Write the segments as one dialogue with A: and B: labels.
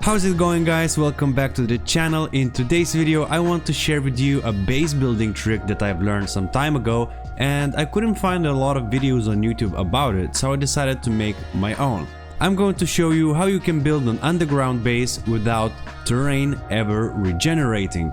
A: How's it going, guys? Welcome back to the channel. In today's video I want to share with you a base building trick that I've learned some time ago, and I couldn't find a lot of videos on YouTube about it, so I decided to make my own. I'm going to show you how you can build an underground base without terrain ever regenerating.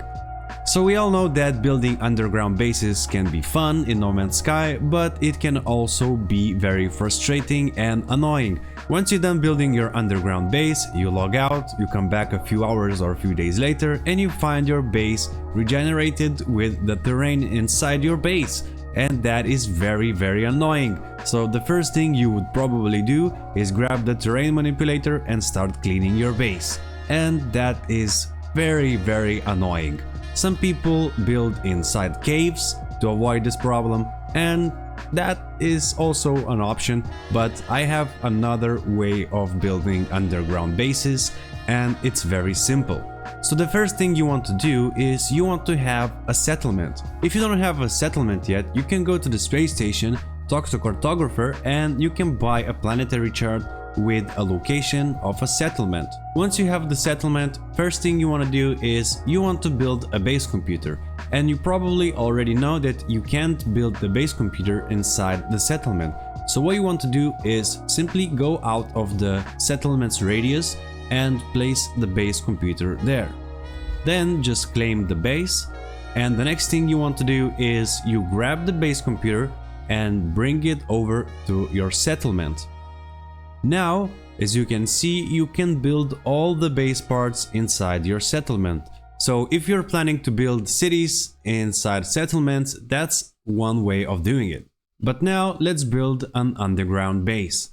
A: So we all know that building underground bases can be fun in No Man's Sky, but it can also be very frustrating and annoying. Once you're done building your underground base, you log out, you come back a few hours or a few days later, and you find your base regenerated with the terrain inside your base. And that is very annoying. So the first thing you would probably do is grab the terrain manipulator and start cleaning your base. And that is very annoying. Some people build inside caves to avoid this problem, and that is also an option, but I have another way of building underground bases, and it's very simple. So the first thing you want to do is you want to have a settlement. If you don't have a settlement yet, you can go to the space station, talk to cartographer, and you can buy a planetary chart with a location of a settlement. Once you have the settlement, first thing you want to do is you want to build a base computer. And you probably already know that you can't build the base computer inside the settlement. So what you want to do is simply go out of the settlement's radius and place the base computer there. Then just claim the base, and the next thing you want to do is you grab the base computer and bring it over to your settlement. Now, as you can see, you can build all the base parts inside your settlement. So if you're planning to build cities inside settlements, that's one way of doing it. But now let's build an underground base.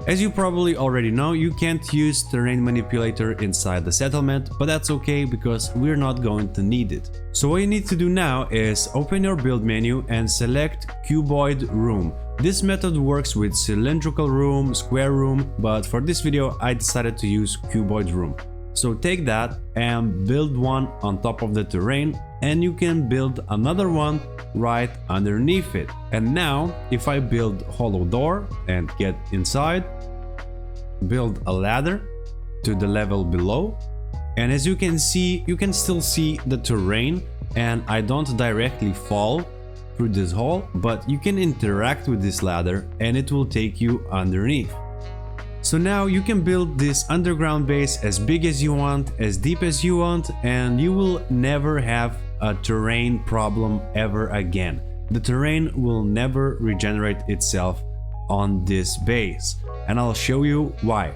A: As you probably already know, you can't use terrain manipulator inside the settlement, but that's okay because we're not going to need it. So what you need to do now is open your build menu and select cuboid room. This method works with cylindrical room, square room, but for this video I decided to use cuboid room. So take that and build one on top of the terrain, and you can build another one right underneath it. And now if I build hollow door and get inside, build a ladder to the level below, and as you can see, you can still see the terrain, and I don't directly fall through this hole, but you can interact with this ladder and it will take you underneath. So now you can build this underground base as big as you want, as deep as you want, and you will never have a terrain problem ever again. The terrain will never regenerate itself on this base, and I'll show you why.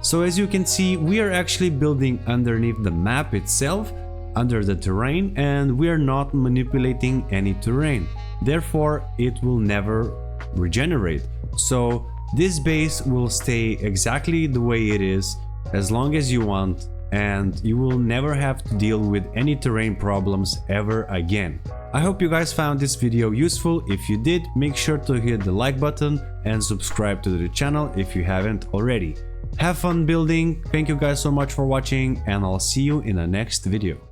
A: So as you can see, we are actually building underneath the map itself, under the terrain, and we are not manipulating any terrain. Therefore, it will never regenerate. So this base will stay exactly the way it is as long as you want, and you will never have to deal with any terrain problems ever again. I hope you guys found this video useful. If you did, make sure to hit the like button and subscribe to the channel if you haven't already. Have fun building. Thank you guys so much for watching, and I'll see you in the next video.